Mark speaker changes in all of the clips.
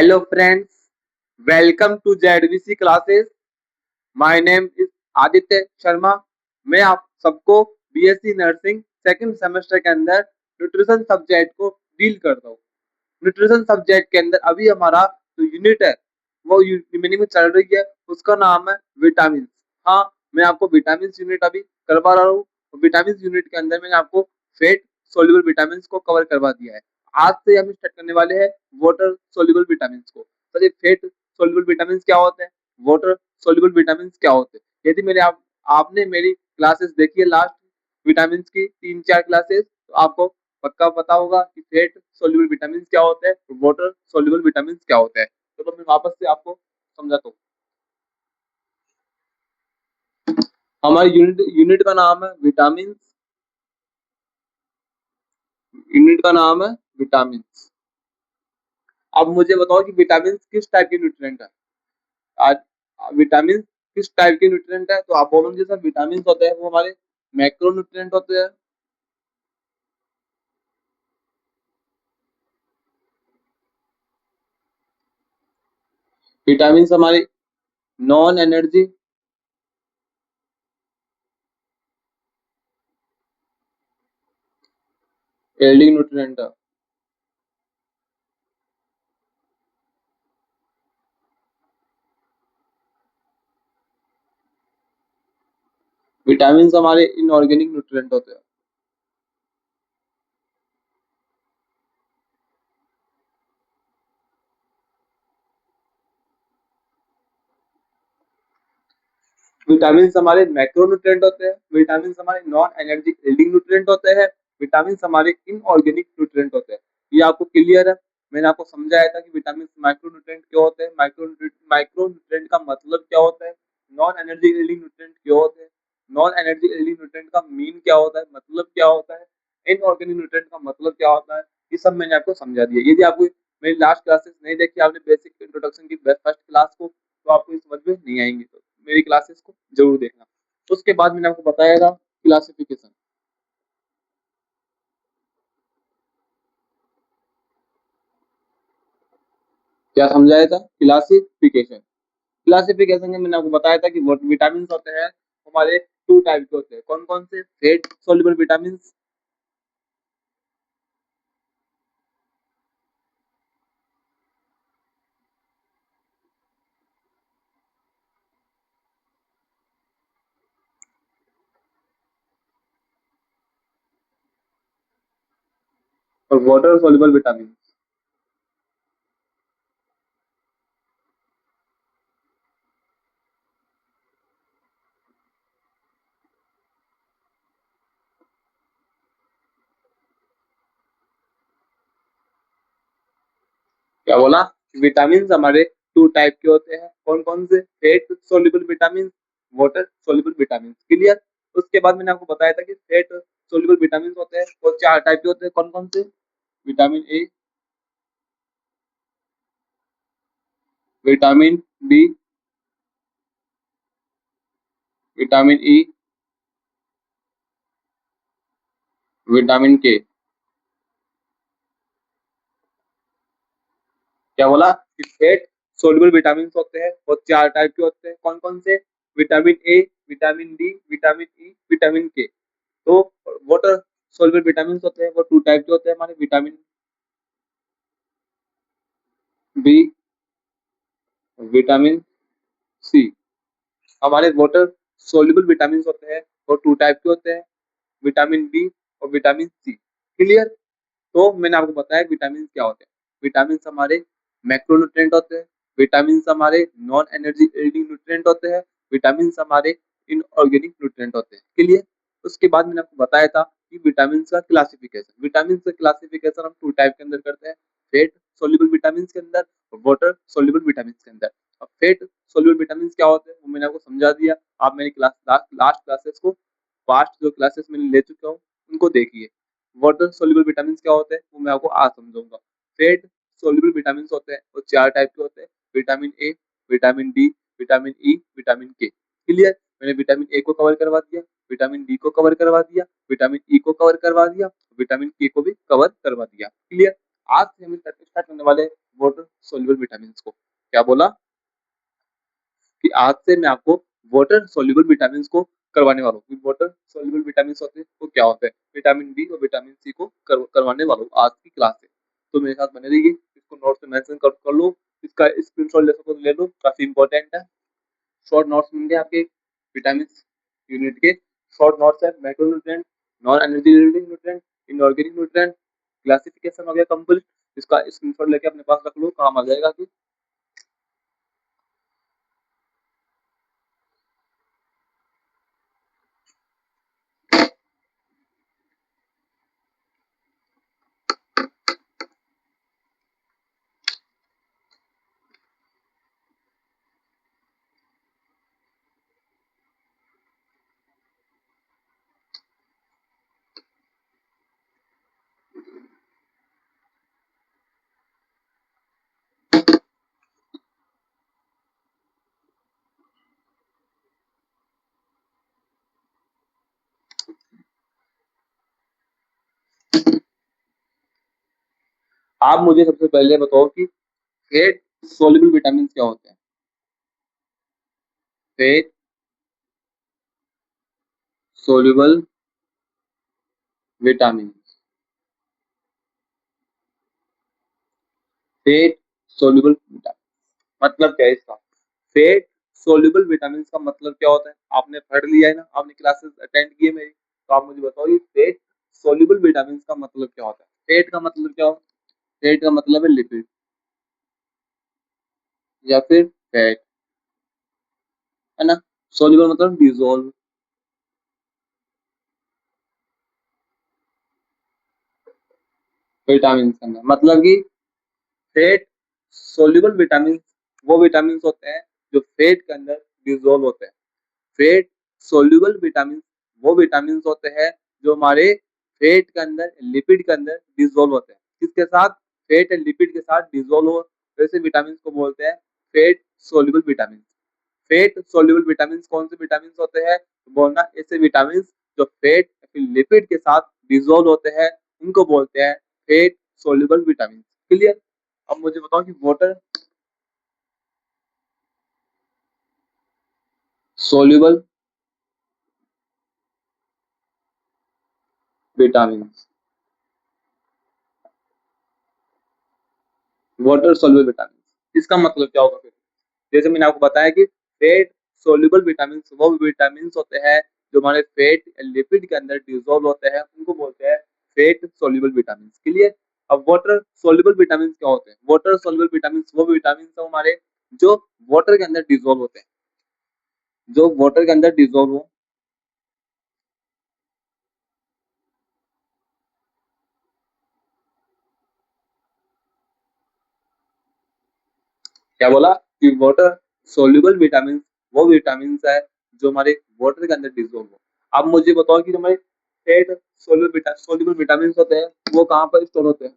Speaker 1: Hello friends, welcome to ZVC classes. My name is Aditya Sharma. मैं आप सबको बीएससी नर्सिंग सेकंड सेमेस्टर के अंदर न्यूट्रिशन सब्जेक्ट को डील करता हूँ। न्यूट्रिशन सब्जेक्ट के अंदर अभी हमारा जो यूनिट है वो रिमेनिंग में चल रही है, उसका नाम है विटामिन। हाँ, मैं आपको विटामिन यूनिट अभी करवा रहा हूँ। विटामिन यूनिट के अंदर मैंने आपको फेट सोल्यूबल विटामिन को कवर करवा दिया है। आज से हम स्टार्ट करने वाले हैं वाटर सोल्यूबल विटामिन को। तो ये फेट सोल्यूबल विटामिन क्या होते हैं, वाटर सोल्यूबल विटामिन क्या होते हैं। यदि मेरे आपने मेरी क्लासेस देखी है लास्ट विटामिन की 3-4 क्लासेस, तो आपको पक्का पता होगा कि फेट सोल्यूबल विटामिन क्या होते हैं, वाटर सोल्यूबल विटामिन क्या होते हैं। तो मैं वापस से आपको समझाता हूँ। हमारी यूनिट का नाम है विटामिन। यूनिट का नाम है विटामिन। अब मुझे बताओ कि विटामिन किस टाइप के न्यूट्रिएंट है। आज विटामिन किस टाइप के न्यूट्रिएंट है, तो आप बोलोगे सर विटामिन होते हैं वो हमारे मैक्रो न्यूट्रिएंट होते हैं। विटामिन हमारे नॉन एनर्जी एल्डिंग न्यूट्रिएंट है। विटामिन हमारे इनऑर्गेनिक न्यूट्रिएंट होते हैं। विटामिन हमारे मैक्रो न्यूट्रिएंट होते हैं। विटामिन हमारे नॉन एनर्जी एल्डिंग न्यूट्रिएंट होते हैं। विटामिन हमारे इनऑर्गेनिक न्यूट्रिएंट होते हैं। ये आपको क्लियर है। मैंने आपको समझाया था कि विटामिन माइक्रो न्यूट्रिएंट क्या होते हैं, माइक्रो न्यूट्रिएंट का मतलब क्या होता है, नॉन एनर्जी एल्डिंग न्यूट्रिएंट क्या होते हैं, नॉन एनर्जी एल्डिंग न्यूट्रिएंट का मीन क्या होता है, मतलब क्या होता है, इनऑर्गेनिक न्यूट्रिएंट का मतलब क्या होता है, ये सब मैंने आपको समझा दिया। यदि आपको मेरी लास्ट क्लासेस नहीं देखी, आपने बेसिक इंट्रोडक्शन की फर्स्ट क्लास को, तो आपको इस समझ में नहीं आएंगे। तो मेरी क्लासेस को जरूर देखना। उसके बाद मैंने आपको बताया था क्लासिफिकेशन। क्या समझाया था? क्लासिफिकेशन। क्लासिफिकेशन में मैंने आपको बताया था कि विटामिन होते हैं हमारे टू टाइप के होते हैं। कौन कौन से? फेट सोल्यूबल विटामिन और वाटर सोल्यूबल विटामिन। क्या बोला? विटामिन हमारे टू टाइप के होते हैं। कौन कौन से? Fat soluble vitamin, water soluble vitamin. Clear? उसके बाद मैंने आपको बताया था कि फेट सोल्यूबल विटामिन होते हैं वो 4 टाइप के होते हैं। कौन कौन से? Vitamin A, vitamin D, vitamin E, vitamin के। क्या बोला? कि फेट सोल्यूबल विटामिन होते हैं वो 4 टाइप के होते हैं। कौन कौन से? Vitamin A, vitamin D, vitamin E, vitamin के। तो वाटर सोल्यूबल विटामिन होते हैं वो 2 टाइप के होते हैं हमारे, विटामिन बी, विटामिन सी। हमारे वाटर सोल्यूबल विटामिन होते हैं वो 2 टाइप के होते हैं, विटामिन बी और विटामिन सी। क्लियर? तो मैंने आपको बताया विटामिन क्या होते हैं। विटामिन हमारे मैक्रोन्यूट्रिएंट होते हैं, विटामिन हमारे नॉन एनर्जी एल्डिंग न्यूट्रिएंट होते हैं, विटामिन हमारे इनऑर्गेनिक न्यूट्रिएंट होते हैं। क्लियर? उसके बाद मैंने आपको बताया था कि विटामिन का क्लासिफिकेशन। विटामिन का क्लासिफिकेशन हम 2 टाइप के अंदर करते हैं, फेट सोल्यूबल विटामिन के अंदर और वाटर सोल्यूबल विटामिन के अंदर। अब फेट सोल्यूबल विटामिन क्या होते हैं वो मैंने आपको समझा दिया। आप मेरी क्लास लास्ट क्लासेस को, पास्ट जो क्लासेस मैंने ले चुका हूँ, उनको देखिए। वाटर सोल्यूबल विटामिन क्या होते हैं वो मैं आपको आज समझाऊंगा। फेट सोल्यूबल विटामिन होते हैं वो 4 टाइप के होते हैं, vitamin A, vitamin D, vitamin E, vitamin के। क्लियर? मैंने विटामिन ए को कवर करवा दिया, विटामिन डी को कवर करवा दिया, विटामिन ई को कवर करवा दिया, विटामिन के को भी कवर करवा दिया। क्लियर? आज से हम स्टार्ट करने वाले वाटर सोल्यूबल विटामिन को। क्या बोला कि आज से मैं आपको वाटर सोल्यूबल विटामिन को करवाने वाला हूँ। वाटर सोल्यूबल विटामिन होते हैं वो क्या होते हैं, विटामिन बी और विटामिन सी को करवाने वाला हूँ आज की क्लास से। तो मेरे साथ बने रहिए, इसको नोट्स में मेंशन कर लो, इसका स्क्रीनशॉट ले सको तो ले लो, काफी इंपॉर्टेंट है। शॉर्ट नोट्स मिलेंगे आपके विटामिन यूनिट के। शॉर्ट नोट्स है macronutrient, non energy releasing nutrient, inorganic nutrient, classification हो गया कंप्लीट। इसका स्क्रीनशॉट लेके अपने पास रख लो, काम आ जाएगा कि आप मुझे सबसे पहले बताओ कि फेट सोल्यूबल विटामिन क्या होते हैं। Fat soluble vitamin, fat soluble vitamin मतलब क्या है इसका। फेट सोल्यूबल विटामिन का मतलब क्या होता है, आपने पढ़ लिया है ना, आपने क्लासेस अटेंड की है मेरी, तो आप मुझे बताओ ये फेट सोल्यूबल विटामिन का मतलब क्या होता है। फेट का मतलब क्या होता है, फेट का मतलब है लिपिड या फिर फैट, है ना। सोल्यूबल मतलब डिजोल्व, विटामिन के अंदर, मतलब कि फेट सोल्यूबल विटामिन वो विटामिन होते हैं जो फेट के अंदर डिजोल्व होते हैं। फेट सोल्यूबल विटामिन वो विटामिन होते हैं जो हमारे फेट के अंदर लिपिड के अंदर डिजोल्व होते हैं। किसके साथ, फेट एंड लिपिड के साथ डिजोल्व हो, वैसे विटामिन को बोलते हैं fat soluble vitamin. Fat soluble vitamin कौन से विटामिन होते हैं, तो बोलना ऐसे विटामिन जो फेट या फिर लिपिड के साथ डिजोल्व होते हैं उनको बोलते हैं फेट सोल्यूबल विटामिन। क्लियर। अब मुझे बताओ कि water soluble vitamin, water soluble vitamin इसका मतलब क्या होगा फिर। जैसे मैंने आपको बताया कि फेट सोल्यूबल विटामिन वो विटामिन होते हैं जो हमारे फेट लिपिड के अंदर डिजोल्व होते हैं, उनको बोलते हैं फेट सोल्यूबल विटामिन। क्लियर। अब वाटर सोल्यूबल विटामिन क्या होते हैं, वाटर सोल्यूबल विटामिन वो विटामिन हमारे जो वाटर के अंदर डिजोल्व होते हैं, जो वाटर के अंदर डिजोल्व हो। क्या बोला कि वाटर सोल्यूबल विटामिन वो विटामिन है जो हमारे वाटर के अंदर डिजोल्व हो। अब मुझे बताओ कि हमारे फेट सोल्यूबल विटामिन होते हैं वो कहाँ पर स्टोर होते हैं।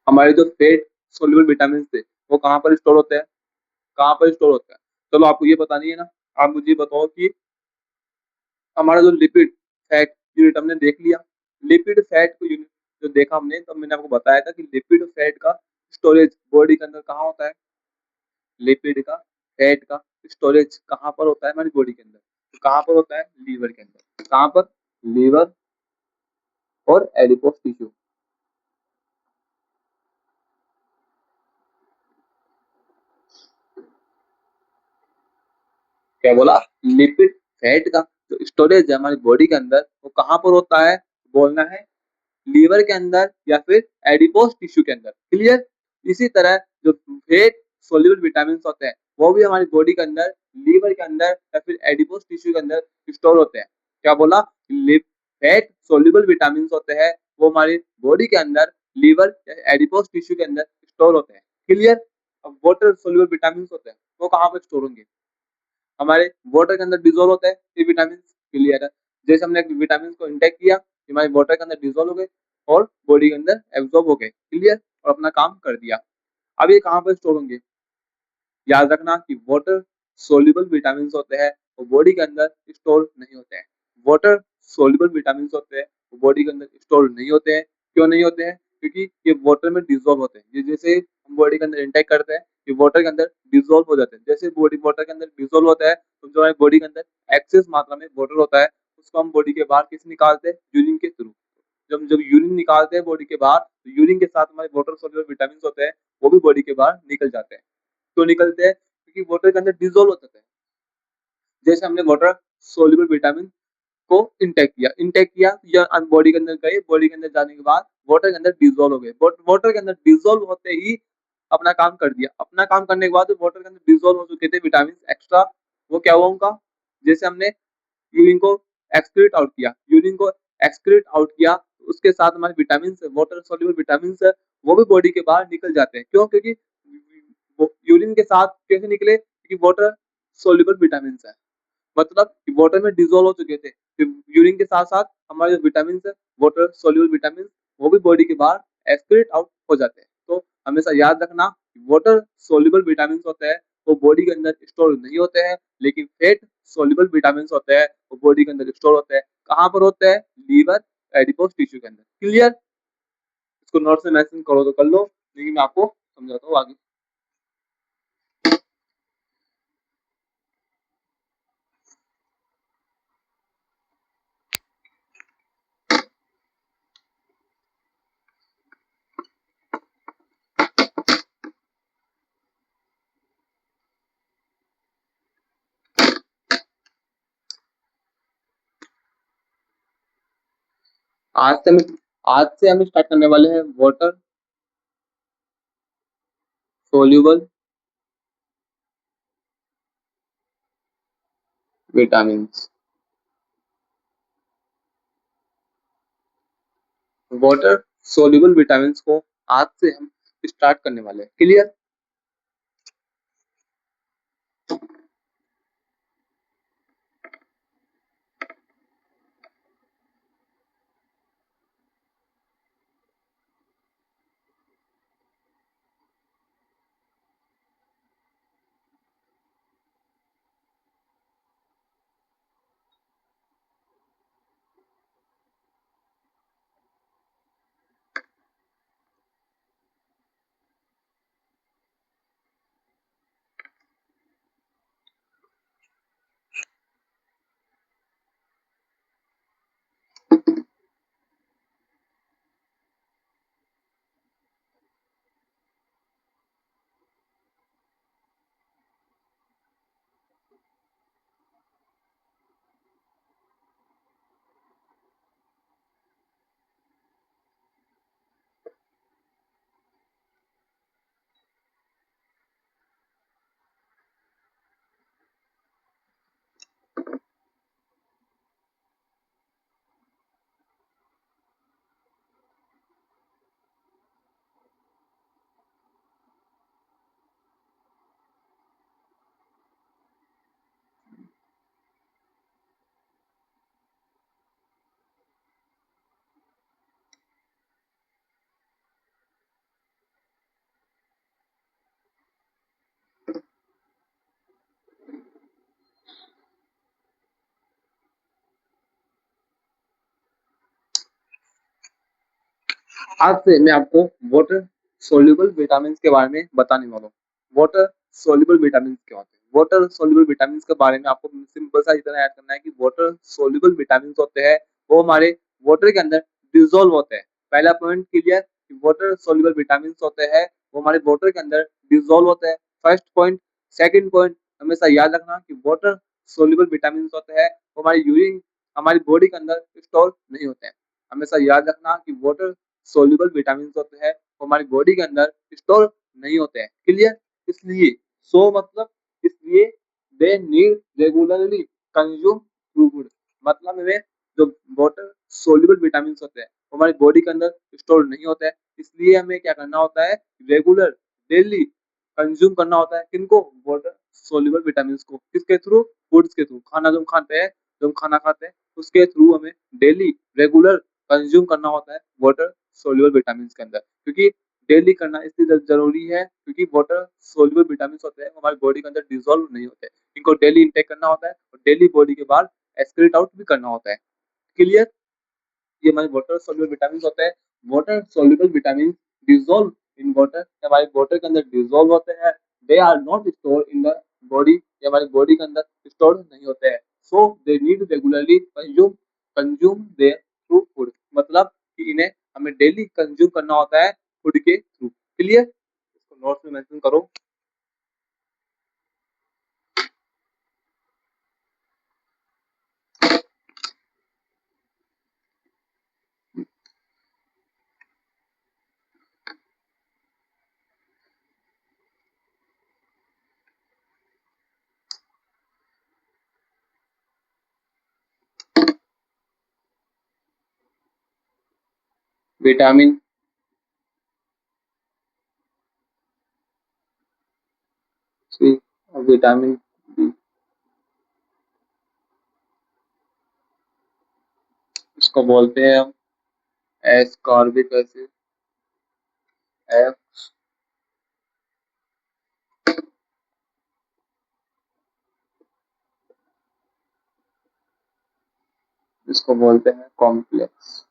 Speaker 1: हमारे जो फेट सोल्यूबल विटामिन थे वो कहाँ पर स्टोर होते हैं, कहाँ पर स्टोर होते हैं। चलो आपको ये पता नहीं है ना, आप मुझे बताओ कि हमारा जो लिपिड फैट यूनिट हमने देख लिया, लिपिड फैट को यूनिट जो देखा हमने, तो मैंने आपको बताया था कि लिपिड फैट का स्टोरेज बॉडी के अंदर कहाँ होता है, लिपिड का फैट का स्टोरेज कहाँ पर होता है हमारी बॉडी के अंदर, तो कहाँ पर होता है, लीवर के अंदर। कहाँ पर, लीवर और एडिपोस टिश्यू। क्या बोला, लिपिड फैट का जो स्टोरेज है हमारी बॉडी के अंदर वो कहाँ पर होता है, बोलना है लीवर के अंदर या फिर एडिपोस टिश्यू के अंदर। क्लियर। इसी तरह जो फेट सोल्यूबल विटामिन होते हैं वो भी हमारी बॉडी के अंदर लीवर के अंदर या फिर एडिपोस टिश्यू के अंदर स्टोर होते हैं। क्या बोला, फेट सोल्यूबल विटामिन होते हैं वो हमारी बॉडी के अंदर लीवर या एडिपोस टिश्यू के अंदर स्टोर होते हैं। क्लियर। अब वाटर सोल्यूबल विटामिन होते हैं वो कहाँ पर स्टोर होंगे, हमारे वाटर के अंदर डिजोल्व होता है ये विटामिन। क्लियर है। जैसे हमने विटामिन को इंटेक किया, हमारे वाटर के अंदर डिजोल्व हो गए और बॉडी के अंदर एब्जॉर्ब हो गए। क्लियर। और अपना काम कर दिया। अब ये कहाँ पर स्टोर होंगे, याद रखना कि वाटर सोल्यूबल विटामिन होते हैं वो बॉडी के अंदर स्टोर नहीं होते हैं। वाटर सोल्यूबल विटामिन होते हैं वो बॉडी के अंदर स्टोर नहीं होते हैं। क्यों नहीं होते हैं? क्योंकि ये वाटर में डिजोल्व होते हैं। ये जैसे हम बॉडी के अंदर इंटेक करते हैं, ये वाटर के अंदर डिजोल्व हो जाते हैं। जैसे बॉडी वाटर के अंदर डिजोल्व होता है, तो जो हमारी बॉडी के अंदर एक्सेस मात्रा में वाटर होता है, उसको हम बॉडी के बाहर किस निकालते हैं? यूरिन के थ्रू। जब यूरिन निकालते हैं बॉडी के बाहर, तो यूरिन के साथ हमारे वाटर सोल्यूबल विटामिन होते हैं, वो भी बॉडी के बाहर निकल जाते हैं। क्यों निकलते हैं? क्योंकि वाटर के अंदर डिजोल्व होते हैं। जैसे हमने वाटर सोल्यूबल विटामिन को इंटेक किया या बॉडी के अंदर गए, बॉडी के अंदर जाने के बाद वाटर के अंदर डिजोल्व हो गए। वाटर के अंदर डिजोल्व होते ही अपना काम कर दिया। अपना काम करने के बाद वाटर के अंदर डिजोल्व हो चुके थे विटामिन एक्स्ट्रा, वो क्या हुआ उनका? जैसे हमने यूरिन को एक्सक्रीट आउट किया, यूरिन को एक्सक्रीट आउट किया, उसके साथ हमारे विटामिन वाटर सोल्यूबल विटामिन वो भी बॉडी के बाहर निकल जाते हैं। क्यों? क्योंकि यूरिन के साथ कैसे निकले? क्योंकि वाटर सोल्यूबल विटामिन है, मतलब वाटर में डिजोल्व हो चुके थे। यूरिन के साथ साथ हमारे जो विटामिन है, वाटर सोल्यूबल विटामिन, वो भी बॉडी के बाहर एक्सक्रीट आउट हो जाते हैं। तो हमेशा याद रखना, वाटर सोल्यूबल विटामिन होते हैं वो बॉडी के अंदर स्टोर नहीं होते हैं, लेकिन फैट सोल्यूबल विटामिन होते हैं वो बॉडी के अंदर स्टोर होते हैं। कहाँ पर होते हैं? लीवर, एडिपोज टिश्यू के अंदर। क्लियर? इसको नोट से मेंशन करो तो कर लो, लेकिन मैं आपको समझाता हूँ आगे। आज से हम स्टार्ट करने वाले हैं water soluble vitamin. Water soluble vitamin को आज से हम स्टार्ट करने वाले हैं। क्लियर? आज से मैं आपको वाटर सोल्यूबल विटामिन के बारे में बताने वाला हूँ। वाटर सोल्यूबल विटामिन क्या होते हैं? वाटर सोल्यूबल विटामिन के बारे में आपको सिंपल सा इतना याद करना है कि वाटर सोल्यूबल विटामिन होते हैं वो हमारे वाटर के अंदर डिजोल्व होते हैं। पहला point clear? Water soluble vitamin होते हैं वो हमारे वाटर के अंदर डिजोल्व होते हैं। First point. सेकंड पॉइंट, हमेशा याद रखना कि वाटर सोल्यूबल विटामिन होते हैं वो हमारी यूरिन, हमारी बॉडी के अंदर स्टोर नहीं होते हैं। हमेशा याद रखना कि वाटर सोल्यूबल विटामिन होते हैं वो हमारी बॉडी के अंदर स्टोर नहीं होते हैं। क्लियर? इसलिए मतलब इसलिए दे need regularly consume through food. मतलब में जो वाटर सोल्यूबल विटामिन होते हैं वो हमारी बॉडी के अंदर स्टोर नहीं होते हैं, इसलिए हमें क्या करना होता है? रेगुलर, डेली कंज्यूम करना होता है। किनको? वाटर सोल्यूबल विटामिन को। किसके थ्रू? फूड्स के थ्रू। खाना जो हम खाते हैं, जो हम खाना खाते हैं उसके थ्रू हमें डेली रेगुलर कंज्यूम करना होता है वाटर सोल्यूबल विटामिन के अंदर। क्योंकि डेली करना इसलिए जरूरी है क्योंकि वाटर सोल्यूबल विटामिन होते हैं हमारी बॉडी के अंदर डिजोल्व नहीं होते, इनको डेली इंटेक करना होता है और डेली बॉडी के बाहर एक्सक्रीट आउट भी करना होता है। क्लियर? ये हमारे वाटर सोल्यूबल विटामिन होते हैं। Water soluble vitamin dissolve in water, हमारे वाटर के अंदर डिजोल्व होते हैं। They are not store in the body, ये हमारी बॉडी के अंदर स्टोर नहीं होते हैं। So they need regularly consume their through food, मतलब कि इन्हें हमें डेली कंज्यूम करना होता है फूड के थ्रू। क्लियर? इसको नोट्स में मेंशन करो। विटामिन सी और विटामिन बी, इसको बोलते हैं हम एस्कॉर्बिक एसिड, एफ, इसको बोलते हैं कॉम्प्लेक्स।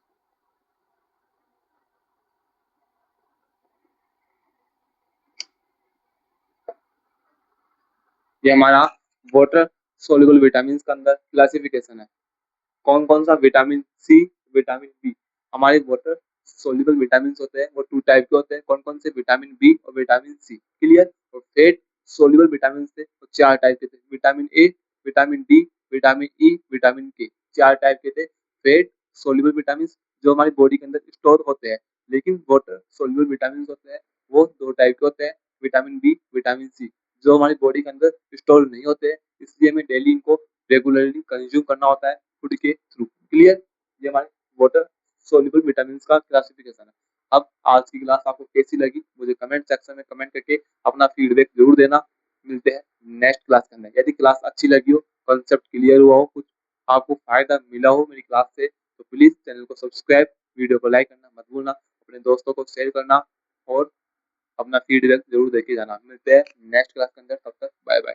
Speaker 1: ये हमारा वाटर सोल्यूबल विटामिन का अंदर क्लासिफिकेशन है। कौन कौन सा? Vitamin C, vitamin B. हमारे वाटर सोल्यूबल विटामिन होते हैं वो 2 टाइप के होते हैं। कौन कौन से? विटामिन बी और विटामिन सी। क्लियर? और फेट सोल्यूबल विटामिन थे वो 4 टाइप के थे। Vitamin A, vitamin D, vitamin E, vitamin के, 4 टाइप के थे फेट सोल्यूबल विटामिन जो हमारी बॉडी के अंदर स्टोर होते हैं। लेकिन वाटर सोल्यूबल विटामिन होते हैं वो 2 टाइप के होते हैं, विटामिन बी, विटामिन सी, जो हमारी बॉडी के अंदर स्टोर नहीं होते हैं, इसलिए हमें डेली इनको रेगुलरली कंज्यूम करना होता है फूड के थ्रू। क्लियर? ये हमारे वाटर सोल्यूबल विटामिन का क्लासिफिकेशन है। अब आज की क्लास आपको कैसी लगी मुझे कमेंट सेक्शन में कमेंट करके अपना फीडबैक जरूर देना। मिलते हैं नेक्स्ट क्लास के अंदर। यदि क्लास अच्छी लगी हो, कॉन्सेप्ट क्लियर हुआ हो, कुछ आपको फायदा मिला हो मेरी क्लास से, तो प्लीज चैनल को सब्सक्राइब, वीडियो को लाइक करना मत भूलना, अपने दोस्तों को शेयर करना और अपना फीडबैक जरूर देके जाना। मिलते हैं नेक्स्ट क्लास के अंदर, तब तक बाय बाय।